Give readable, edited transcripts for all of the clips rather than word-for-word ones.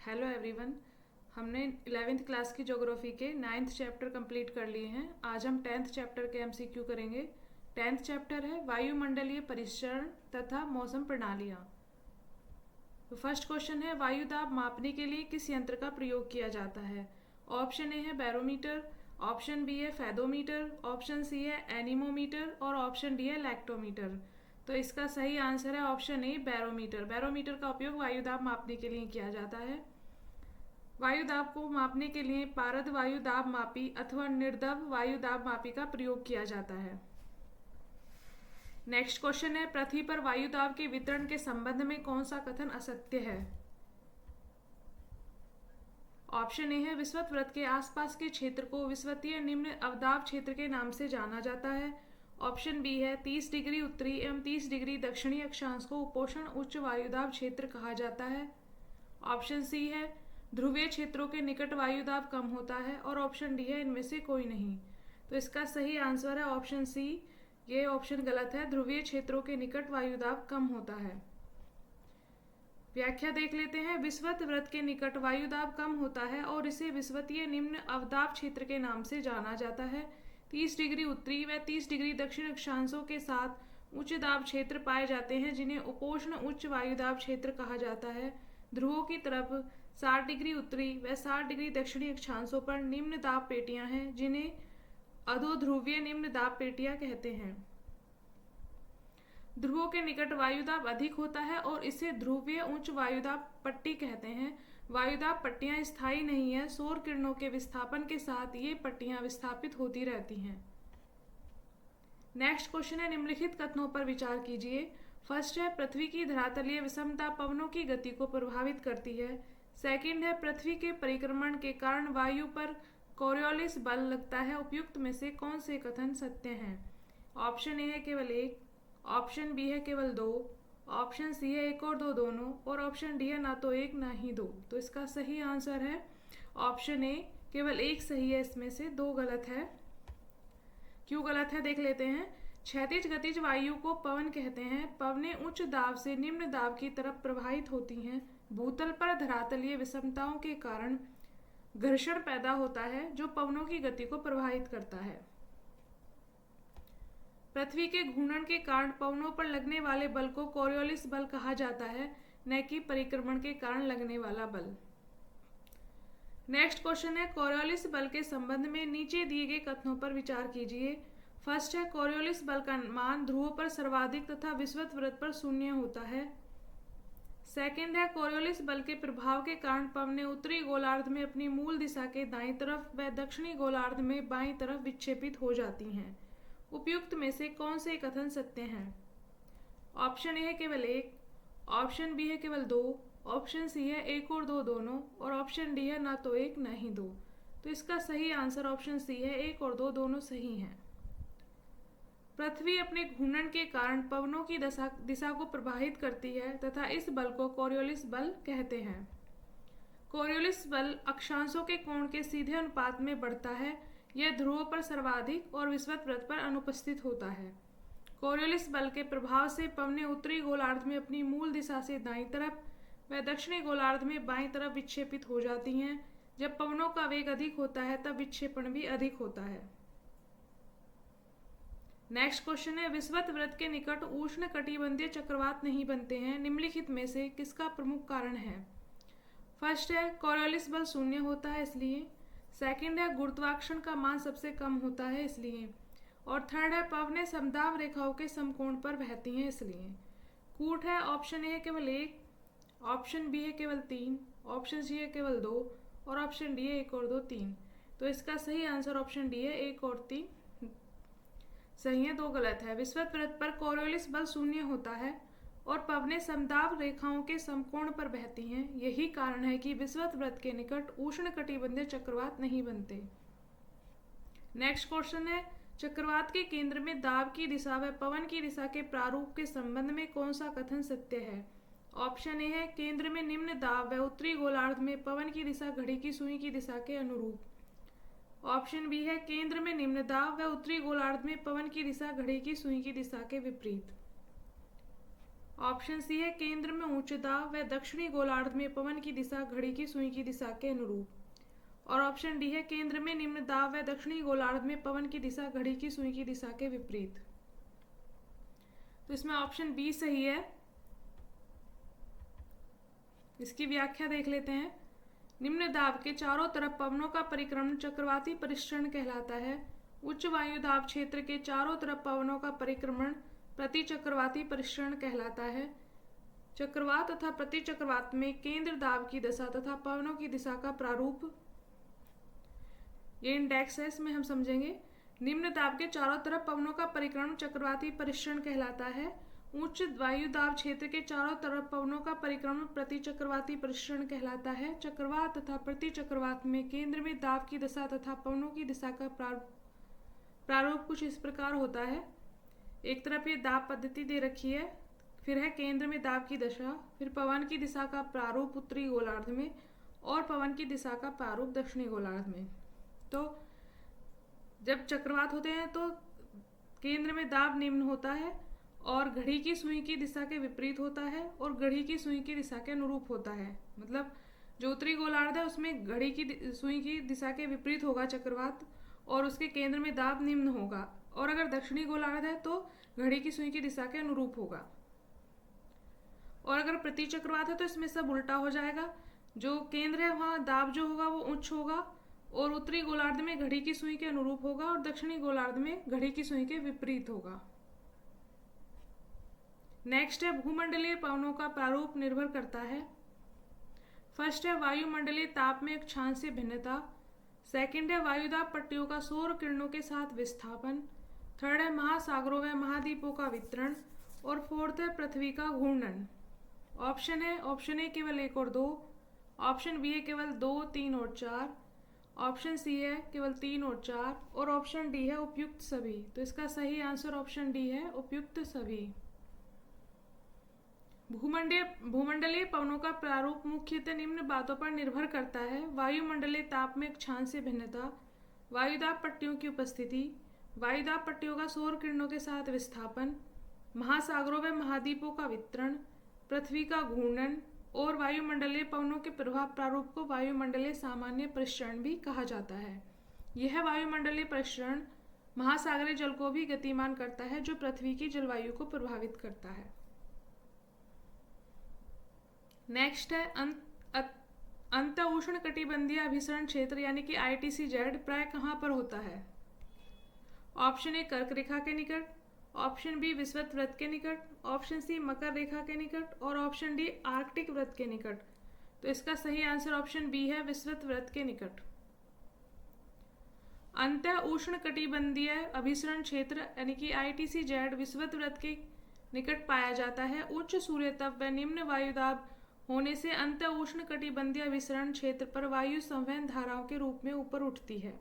Hello everyone. हमने 11th class की geography के 9th चैप्टर कंप्लीट कर लिए हैं। आज हम 10th चैप्टर के एमसीक्यू करेंगे। 10th चैप्टर है वायुमंडलीय परिसरण तथा मौसम प्रणालियाँ। तो फर्स्ट क्वेश्चन है, वायु दाब मापने के लिए किस यंत्र का प्रयोग किया जाता है? ऑप्शन ए है बैरोमीटर, ऑप्शन बी है फेदोमीटर, ऑप्शन सी है एनीमोमीटर और ऑप्शन डी है लैक्टोमीटर। तो इसका सही आंसर है ऑप्शन ए बैरोमीटर। बैरोमीटर का उपयोग वायु दाब मापने के लिए किया जाता है। वायु दाब को मापने के लिए पारद वायु दाब मापी अथवा निर्दब वायु दाब मापी का प्रयोग किया जाता है। नेक्स्ट क्वेश्चन है, पृथ्वी पर वायु दाब के वितरण के संबंध में कौन सा कथन असत्य है? ऑप्शन ए है विषुवत वृत्त के आसपास के क्षेत्र को विषुवतीय निम्न अवदाब क्षेत्र के नाम से जाना जाता है। ऑप्शन बी है 30 डिग्री उत्तरी एवं 30 डिग्री दक्षिणी अक्षांश को उपोषण उच्च वायुदाब क्षेत्र कहा जाता है। ऑप्शन सी है ध्रुवीय क्षेत्रों के निकट वायुदाब कम होता है और ऑप्शन डी है इनमें से कोई नहीं। तो इसका सही आंसर है ऑप्शन सी। ये ऑप्शन गलत है, ध्रुवीय क्षेत्रों के निकट वायुदाब कम होता है। व्याख्या देख लेते हैं। विषुवत वृत्त के निकट वायुदाब कम होता है और इसे विषुवतीय निम्न अवदाब क्षेत्र के नाम से जाना जाता है। 30 डिग्री उत्तरी व 30 डिग्री दक्षिण अक्षांशों के साथ उच्च दाब क्षेत्र पाए जाते हैं जिन्हें उपोष्ण उच्च वायुदाब क्षेत्र कहा जाता है। ध्रुवों की तरफ 60 डिग्री उत्तरी व 60 डिग्री दक्षिणी अक्षांशों पर निम्न दाब पेटियां हैं जिन्हें अधोध्रुवीय निम्न दाब पेटियां कहते हैं। ध्रुवों के निकट वायुदाब अधिक होता है और इसे ध्रुवीय उच्च वायुदाब पट्टी कहते हैं। वायुदाब पट्टियां स्थायी नहीं है, सौर किरणों के विस्थापन के साथ ये पट्टियां विस्थापित होती रहती हैं। नेक्स्ट क्वेश्चन है, निम्नलिखित कथनों पर विचार कीजिए। फर्स्ट है पृथ्वी की धरातलीय विषमता पवनों की गति को प्रभावित करती है। सेकंड है पृथ्वी के परिक्रमण के कारण वायु पर कोरियोलिस बल लगता है। उपयुक्त में से कौन से कथन सत्य हैं? ऑप्शन ए है केवल एक, ऑप्शन बी है केवल दो, ऑप्शन सी है एक और दो दोनों और ऑप्शन डी है ना तो एक ना ही दो। तो इसका सही आंसर है ऑप्शन ए, केवल एक सही है, इसमें से दो गलत है। क्यों गलत है देख लेते हैं। क्षैतिज गतिज वायु को पवन कहते हैं। पवनें उच्च दाब से निम्न दाब की तरफ प्रवाहित होती हैं। भूतल पर धरातलीय विषमताओं के कारण घर्षण पैदा होता है जो पवनों की गति को प्रभावित करता है। पृथ्वी के घूर्णन के कारण पवनों पर लगने वाले बल को कोरियोलिस बल कहा जाता है, न कि परिक्रमण के कारण लगने वाला बल। नेक्स्ट क्वेश्चन है, कोरियोलिस बल के संबंध में नीचे दिए गए कथनों पर विचार कीजिए। फर्स्ट है कोरियोलिस बल का मान ध्रुवों पर सर्वाधिक तथा विषुवत वृत्त पर शून्य होता है। सेकंड है कोरियोलिस बल के प्रभाव के कारण पवनें उत्तरी गोलार्ध में अपनी मूल दिशा के दाईं तरफ व दक्षिणी गोलार्ध में बाईं तरफ विक्षेपित हो जाती हैं। उपयुक्त में से कौन से कथन सत्य हैं? ऑप्शन ए है केवल एक, ऑप्शन बी है केवल दो, ऑप्शन सी है एक और दो दोनों और ऑप्शन डी है ना तो एक ना ही दो। तो इसका सही आंसर ऑप्शन सी है, एक और दो दोनों सही हैं। पृथ्वी अपने घूर्णन के कारण पवनों की दिशा को प्रभावित करती है तथा इस बल को कोरियोलिस बल कहते हैं। कोरियोलिस बल अक्षांशों के कोण के सीधे अनुपात में बढ़ता है। यह ध्रुवों पर सर्वाधिक और विषुवत वृत्त पर अनुपस्थित होता है। कोरियोलिस बल के प्रभाव से पवनें उत्तरी गोलार्ध में अपनी मूल दिशा से दाईं तरफ व दक्षिणी गोलार्ध में बाईं तरफ विक्षेपित हो जाती हैं। जब पवनों का वेग अधिक होता है तब विक्षेपण भी अधिक होता है। नेक्स्ट क्वेश्चन है, विषुवत वृत्त के निकट उष्ण कटिबंधीय चक्रवात नहीं बनते हैं। निम्नलिखित में से किसका प्रमुख कारण है? फर्स्ट है कोरियोलिस बल शून्य होता है इसलिए। सेकंड है गुरुत्वाकर्षण का मान सबसे कम होता है इसलिए। और थर्ड है पवनें समदाब रेखाओं के समकोण पर बहती हैं इसलिए। कूट है ऑप्शन ए है केवल एक, ऑप्शन बी है केवल तीन, ऑप्शन सी है केवल दो और ऑप्शन डी है एक और दो तीन। तो इसका सही आंसर ऑप्शन डी है, एक और तीन सही है, दो गलत है। विषुवत वृत्त पर कोरियोलिस बल शून्य होता है और पवनें समदाब रेखाओं के समकोण पर बहती हैं। यही कारण है कि विषुवत वृत्त के निकट उष्ण कटिबंधीय चक्रवात नहीं बनते। नेक्स्ट क्वेश्चन है, चक्रवात के केंद्र में दाब की दिशा व पवन की दिशा के प्रारूप के संबंध में कौन सा कथन सत्य है? ऑप्शन ए है केंद्र में निम्न दाब व उत्तरी गोलार्ध में पवन की दिशा घड़ी की सुई की दिशा के अनुरूप। ऑप्शन बी है केंद्र में निम्न दाब व उत्तरी गोलार्ध में पवन की दिशा घड़ी की सुई की दिशा के विपरीत। ऑप्शन सी है केंद्र में उच्च दाब व दक्षिणी गोलार्ध में पवन की दिशा घड़ी की सुई की दिशा के अनुरूप। और ऑप्शन डी है केंद्र में निम्न दाब व दक्षिणी गोलार्ध में पवन की दिशा घड़ी की सुई की दिशा के विपरीत। तो इसमें ऑप्शन बी सही है। इसकी व्याख्या देख लेते हैं। निम्न दाब के चारों तरफ पवनों का परिक्रमण चक्रवाती परिसरण कहलाता है। उच्च वायु दाब क्षेत्र के चारों तरफ पवनों का परिक्रमण प्रति चक्रवाती परिसरण कहलाता है। चक्रवात तथा प्रति चक्रवात में केंद्र दाब की दशा तथा पवनों की दिशा का प्रारूप, ये इंडेक्स है, इसमें हम समझेंगे। निम्न दाब के चारों तरफ पवनों का परिक्रमण चक्रवाती परिसरण कहलाता है। उच्च वायु दाब क्षेत्र के चारों तरफ पवनों का परिक्रमण प्रति चक्रवाती परिसरण कहलाता है। चक्रवात तथा प्रति चक्रवात में केंद्र में दाब की दशा तथा पवनों की दिशा का प्रारूप कुछ इस प्रकार होता है। एक तरफ ये दाब पद्धति दे रखी है, फिर है केंद्र में दाब की दशा, फिर पवन की दिशा का प्रारूप उत्तरी गोलार्ध में और पवन की दिशा का प्रारूप दक्षिणी गोलार्ध में। तो जब चक्रवात होते हैं तो केंद्र में दाब निम्न होता है और घड़ी की सुई की दिशा के विपरीत होता है और घड़ी की सुई की दिशा के अनुरूप होता है। मतलब जो उत्तरी गोलार्ध है उसमें घड़ी की सुई की दिशा के विपरीत होगा चक्रवात और उसके केंद्र में दाब निम्न होगा। और अगर दक्षिणी गोलार्ध है तो घड़ी की सुई की दिशा के अनुरूप होगा। और अगर प्रति चक्रवात है तो इसमें सब उल्टा हो जाएगा। जो केंद्र है वहाँ दाब जो होगा वो उच्च होगा और उत्तरी गोलार्ध में घड़ी की सुई के अनुरूप होगा और दक्षिणी गोलार्ध में घड़ी की सुई के विपरीत होगा। नेक्स्ट है भूमंडलीय पवनों का प्रारूप निर्भर करता है। फर्स्ट है वायुमंडलीय ताप में अक्षांशीय भिन्नता। सेकंड है वायुदाब पट्टियों का सौर किरणों के साथ विस्थापन। थर्ड है महासागरों व महाद्वीपों का वितरण। और फोर्थ है पृथ्वी का घूर्णन। ऑप्शन ए केवल 1 और 2, ऑप्शन बी है केवल 2, 3 और 4, ऑप्शन सी है केवल 3 और 4 और ऑप्शन डी है उपयुक्त सभी। तो इसका सही आंसर ऑप्शन डी है, उपयुक्त सभी। भूमंडलीय पवनों का प्रारूप मुख्यतः निम्न बातों पर निर्भर करता है। वायुमंडलीय ताप में अक्षांशीय भिन्नता, वायुदाब पट्टियों की उपस्थिति, वायुदाब पट्टियों का सौर किरणों के साथ विस्थापन, महासागरों व महाद्वीपों का वितरण, पृथ्वी का घूर्णन और वायुमंडलीय पवनों के प्रभाव प्रारूप को वायुमंडलीय सामान्य परिसरण भी कहा जाता है। यह वायुमंडलीय परिसरण महासागरीय जल को भी गतिमान करता है जो पृथ्वी की जलवायु को प्रभावित करता है। नेक्स्ट है अंत उष्ण कटिबंधीय अभिसरण क्षेत्र यानी कि ITCZ प्राय कहाँ पर होता है। ऑप्शन ए कर्क रेखा के निकट, ऑप्शन बी विषुवत वृत्त के निकट, ऑप्शन सी मकर रेखा के निकट और ऑप्शन डी आर्कटिक वृत्त के निकट। तो इसका सही आंसर ऑप्शन बी है, विषुवत वृत्त के निकट। अंत उष्ण कटिबंधीय अभिसरण क्षेत्र यानी कि ITCZ विषुवत वृत्त के निकट पाया जाता है। उच्च सूर्यताप व निम्न वायुदाब होने से अंत उष्ण कटिबंधीय अभिसरण क्षेत्र पर वायु संवहन धाराओं के रूप में ऊपर उठती है।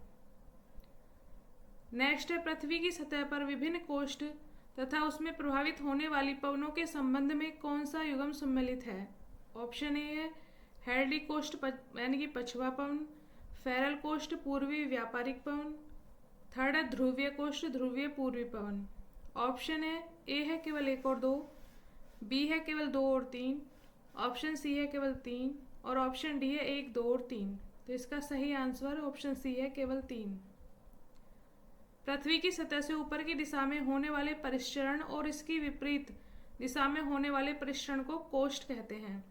नेक्स्ट है पृथ्वी की सतह पर विभिन्न कोष्ठ तथा उसमें प्रभावित होने वाली पवनों के संबंध में कौन सा युग्म सम्मिलित है। ऑप्शन ए है हैरडी कोष्ठ यानी कि पछवा पवन, फेरल कोष्ठ पूर्वी व्यापारिक पवन, थर्ड है ध्रुवीय कोष्ठ ध्रुवीय पूर्वी पवन। ऑप्शन ए है केवल 1 और 2, बी है केवल 2 और 3, ऑप्शन सी है केवल 3 और ऑप्शन डी है 1, 2 और 3। तो इसका सही आंसर ऑप्शन सी है केवल 3। पृथ्वी की सतह से ऊपर की दिशा में होने वाले परिसरण और इसकी विपरीत दिशा में होने वाले परिसरण को कोष्ठ कहते हैं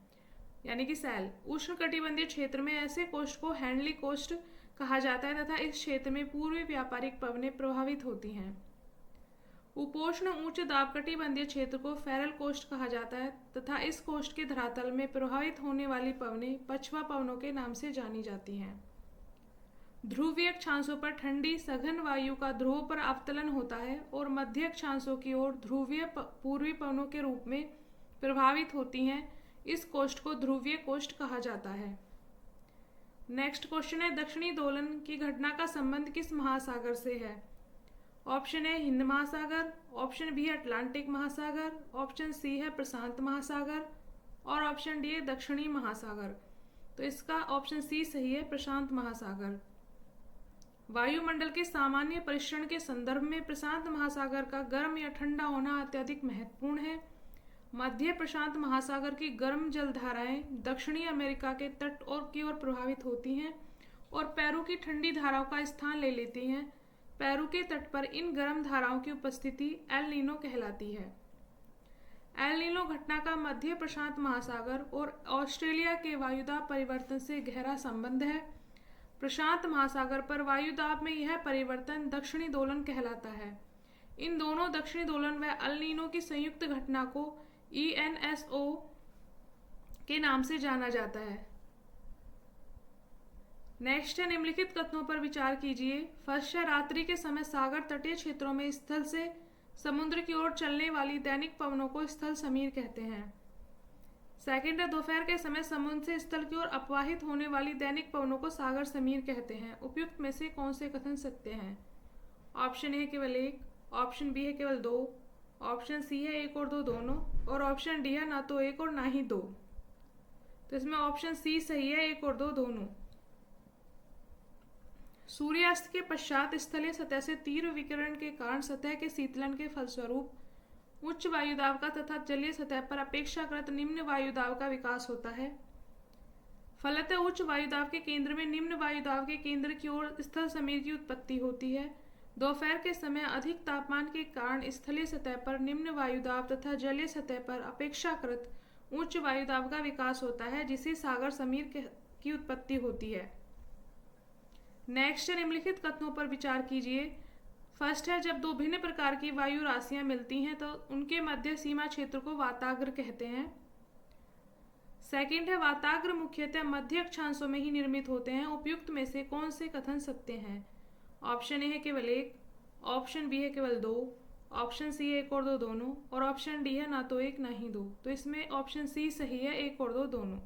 यानी कि सैल। उष्ण कटिबंधीय क्षेत्र में ऐसे कोष्ठ को हैंडली कोष्ठ कहा जाता है तथा इस क्षेत्र में पूर्वी व्यापारिक पवनें प्रभावित होती हैं। उपोष्ण उच्च दाब कटिबंधीय क्षेत्र को फेरल कोष्ठ कहा जाता है तथा इस कोष्ठ के धरातल में प्रभावित होने वाली पवनें पछवा पवनों के नाम से जानी जाती हैं। ध्रुवीय अक्षांशों पर ठंडी सघन वायु का ध्रुवों पर अवतलन होता है और मध्य अक्षांशों की ओर ध्रुवीय पूर्वी पवनों के रूप में प्रभावित होती हैं। इस कोष्ठ को ध्रुवीय कोष्ठ कहा जाता है। नेक्स्ट क्वेश्चन है दक्षिणी दोलन की घटना का संबंध किस महासागर से है। ऑप्शन ए हिंद महासागर, ऑप्शन बी है अटलांटिक महासागर, ऑप्शन सी है प्रशांत महासागर और ऑप्शन डी है दक्षिणी महासागर। तो इसका ऑप्शन सी सही है, प्रशांत महासागर। वायुमंडल के सामान्य परिसरण के संदर्भ में प्रशांत महासागर का गर्म या ठंडा होना अत्यधिक महत्वपूर्ण है। मध्य प्रशांत महासागर की गर्म जलधाराएं दक्षिणी अमेरिका के तट और की ओर प्रभावित होती हैं और पेरू की ठंडी धाराओं का स्थान ले लेती हैं। पेरू के तट पर इन गर्म धाराओं की उपस्थिति एल नीनो कहलाती है। एल नीनो घटना का मध्य प्रशांत महासागर और ऑस्ट्रेलिया के वायुदाब परिवर्तन से गहरा संबंध है। प्रशांत महासागर पर वायुदाब में यह परिवर्तन दक्षिणी दोलन कहलाता है। इन दोनों दक्षिणी दोलन व एल नीनो की संयुक्त घटना को ENSO के नाम से जाना जाता है। नेक्स्ट है, निम्नलिखित कथनों पर विचार कीजिए। फर्स्ट है, रात्रि के समय सागर तटीय क्षेत्रों में स्थल से समुद्र की ओर चलने वाली दैनिक पवनों को स्थल समीर कहते हैं। सेकंड है, दोपहर के समय समुद्र से स्थल की ओर अपवाहित होने वाली दैनिक पवनों को सागर समीर कहते हैं। उपयुक्त में से कौन से कथन सत्य हैं? ऑप्शन ए है केवल एक, ऑप्शन बी है केवल दो, ऑप्शन सी है एक और दो दोनों, और ऑप्शन डी है ना तो एक और ना ही दो। तो इसमें ऑप्शन सी सही है, एक और दो दोनों। सूर्यास्त के पश्चात स्थलीय सतह से तीव्र विकिरण के कारण सतह के शीतलन के फलस्वरूप उच्च वायुदाब का तथा जलीय सतह पर अपेक्षाकृत निम्न वायुदाब का विकास होता है। फलतः उच्च वायुदाब के केंद्र में निम्न वायुदाब के केंद्र की ओर स्थल समीर की उत्पत्ति होती है। दोपहर के समय अधिक तापमान के कारण स्थलीय सतह पर निम्न वायुदाब तथा जलीय सतह पर अपेक्षाकृत उच्च वायुदाब का विकास होता है, जिसे सागर समीर की उत्पत्ति होती है। नेक्स्ट, निम्नलिखित कथनों पर विचार कीजिए। फर्स्ट है, जब दो भिन्न प्रकार की वायु राशियां मिलती हैं तो उनके मध्य सीमा क्षेत्र को वाताग्र कहते हैं। सेकंड है, वाताग्र मुख्यतः मध्य अक्षांशों में ही निर्मित होते हैं। उपयुक्त में से कौन से कथन सत्य हैं? ऑप्शन ए है केवल एक, ऑप्शन बी है केवल दो, ऑप्शन सी है एक और दो दोनों, और ऑप्शन डी है ना तो एक ना ही दो। तो इसमें ऑप्शन सी सही है, एक और दो दोनों।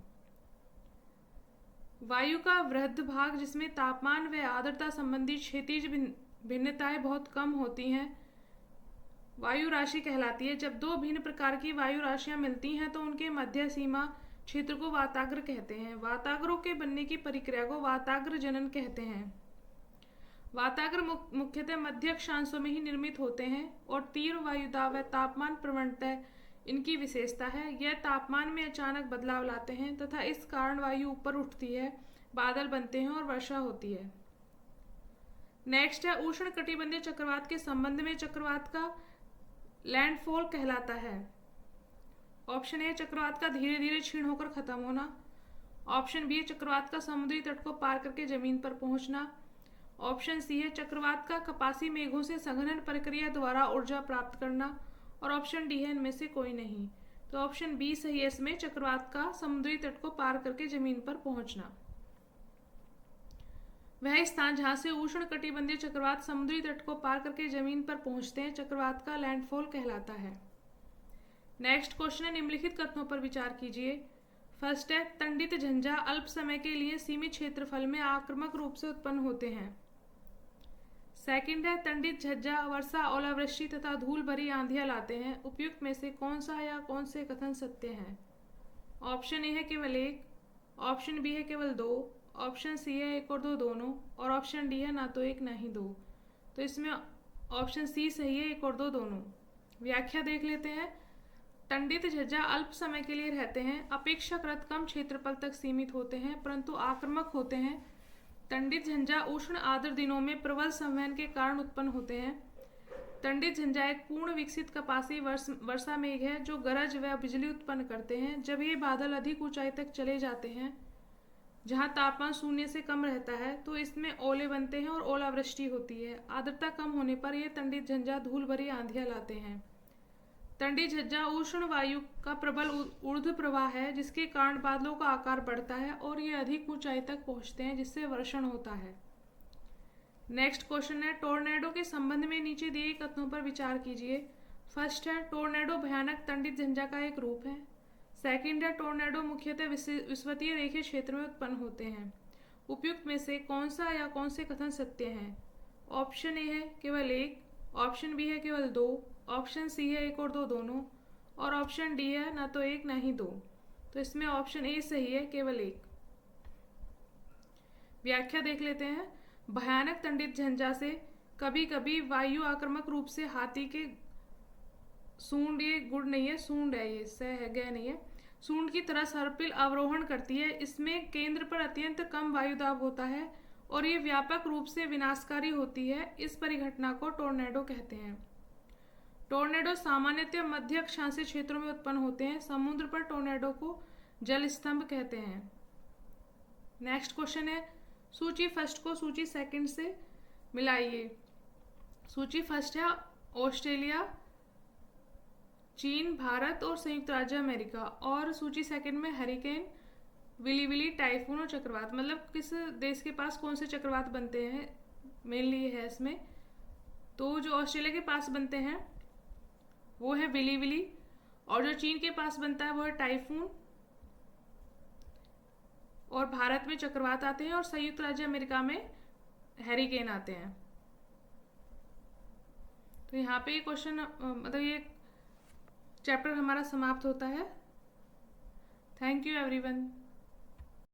वायु का वृहद भाग जिसमें तापमान व आर्द्रता संबंधी क्षैतिज भिन्नताएं बहुत कम होती हैं, वायु राशि कहलाती है। जब दो भिन्न प्रकार की वायु राशियां मिलती हैं तो उनके मध्य सीमा क्षेत्र को वाताग्र कहते हैं। वाताग्रों के बनने की प्रक्रिया को वाताग्र जनन कहते हैं। वाताग्र मुख्यतः मध्य अक्षांशों में ही निर्मित होते हैं और तीव्र वायुदाब व तापमान प्रवणता इनकी विशेषता है। यह तापमान में अचानक बदलाव लाते हैं तथा इस कारण वायु ऊपर उठती है, बादल बनते हैं और वर्षा होती है। नेक्स्ट है, उष्ण कटिबंधीय चक्रवात के संबंध में चक्रवात का लैंडफॉल कहलाता है। ऑप्शन ए, चक्रवात का धीरे धीरे क्षीण होकर खत्म होना। ऑप्शन बी, चक्रवात का समुद्री तट को पार करके जमीन पर पहुंचना। ऑप्शन सी है, चक्रवात का कपासी मेघों से संघनन प्रक्रिया द्वारा ऊर्जा प्राप्त करना। और ऑप्शन डी है इनमें से कोई नहीं। तो ऑप्शन बी सही है, इसमें चक्रवात का समुद्री तट को पार करके जमीन पर पहुंचना। वह स्थान जहां से उष्ण कटिबंधीय चक्रवात समुद्री तट को पार करके जमीन पर पहुंचते हैं चक्रवात का लैंडफॉल कहलाता है। नेक्स्ट क्वेश्चन है, निम्नलिखित कथनों पर विचार कीजिए। फर्स्ट है, तंडित झंझा अल्प समय के लिए सीमित क्षेत्रफल में आक्रामक रूप से उत्पन्न होते हैं। सेकंड है, तंडित झंझा वर्षा, ओलावृष्टि तथा धूल भरी आंधियां लाते हैं। उपयुक्त में से कौन सा या कौन से कथन सत्य हैं? ऑप्शन ए है केवल एक, ऑप्शन बी है केवल दो, ऑप्शन सी है एक और दो दोनों, और ऑप्शन डी है ना तो एक ना ही दो। तो इसमें ऑप्शन सी सही है, एक और दो दोनों। व्याख्या देख लेते हैं। तंडित झंझा अल्प समय के लिए रहते हैं, अपेक्षाकृत कम क्षेत्रफल तक सीमित होते हैं परंतु आक्रामक होते हैं। तंडित झंझा उष्ण आर्द्र दिनों में प्रबल संवहन के कारण उत्पन्न होते हैं। तंडित झंझा एक पूर्ण विकसित कपासी वर्षा मेघ है जो गरज व बिजली उत्पन्न करते हैं। जब ये बादल अधिक ऊंचाई तक चले जाते हैं जहां तापमान शून्य से कम रहता है तो इसमें ओले बनते हैं और ओलावृष्टि होती है। आर्द्रता कम होने पर यह तंडित झंझा धूल भरी आंधियां लाते हैं। तंडित झंझा उष्ण वायु का प्रबल ऊर्ध्व प्रवाह है जिसके कारण बादलों का आकार बढ़ता है और ये अधिक ऊंचाई तक पहुंचते हैं जिससे वर्षण होता है। नेक्स्ट क्वेश्चन है, टोर्नेडो के संबंध में नीचे दिए कथनों पर विचार कीजिए। फर्स्ट है, टोर्नेडो भयानक तंडित झंझा का एक रूप है। सेकंड है, टोर्नेडो मुख्यतः विषुवतीय रेखीय क्षेत्र में उत्पन्न होते हैं। उपयुक्त में से कौन सा या कौन से कथन सत्य हैं? ऑप्शन ए है केवल एक, ऑप्शन बी है केवल दो, ऑप्शन सी है एक और दो दोनों, और ऑप्शन डी है ना तो एक ना ही दो। तो इसमें ऑप्शन ए सही है, केवल एक। व्याख्या देख लेते हैं। भयानक तंडित झंझा से कभी कभी वायु आक्रामक रूप से हाथी के सूंड, ये गुड़ नहीं है, सूंड है, ये स है, ग नहीं है। सूंड की तरह सर्पिल अवरोहण करती है। इसमें केंद्र पर अत्यंत कम वायुदाब होता है और ये व्यापक रूप से विनाशकारी होती है। इस परिघटना को टोर्नेडो कहते हैं। टोर्नेडो सामान्यतः मध्य अक्षांशीय क्षेत्रों में उत्पन्न होते हैं। समुद्र पर टोर्नेडो को जल स्तंभ कहते हैं। नेक्स्ट क्वेश्चन है, सूची फर्स्ट को सूची सेकंड से मिलाइए। सूची फर्स्ट है ऑस्ट्रेलिया, चीन, भारत और संयुक्त राज्य अमेरिका, और सूची सेकंड में हरिकेन, विली विली, टाइफून और चक्रवात। मतलब किस देश के पास कौन से चक्रवात बनते हैं, मेनली ये है इसमें। तो जो ऑस्ट्रेलिया के पास बनते हैं वो है विली विली, और जो चीन के पास बनता है वो है टाइफून, और भारत में चक्रवात आते हैं, और संयुक्त राज्य अमेरिका में हैरिकेन आते हैं। तो यहाँ पे ये क्वेश्चन मतलब ये चैप्टर हमारा समाप्त होता है। Thank you everyone.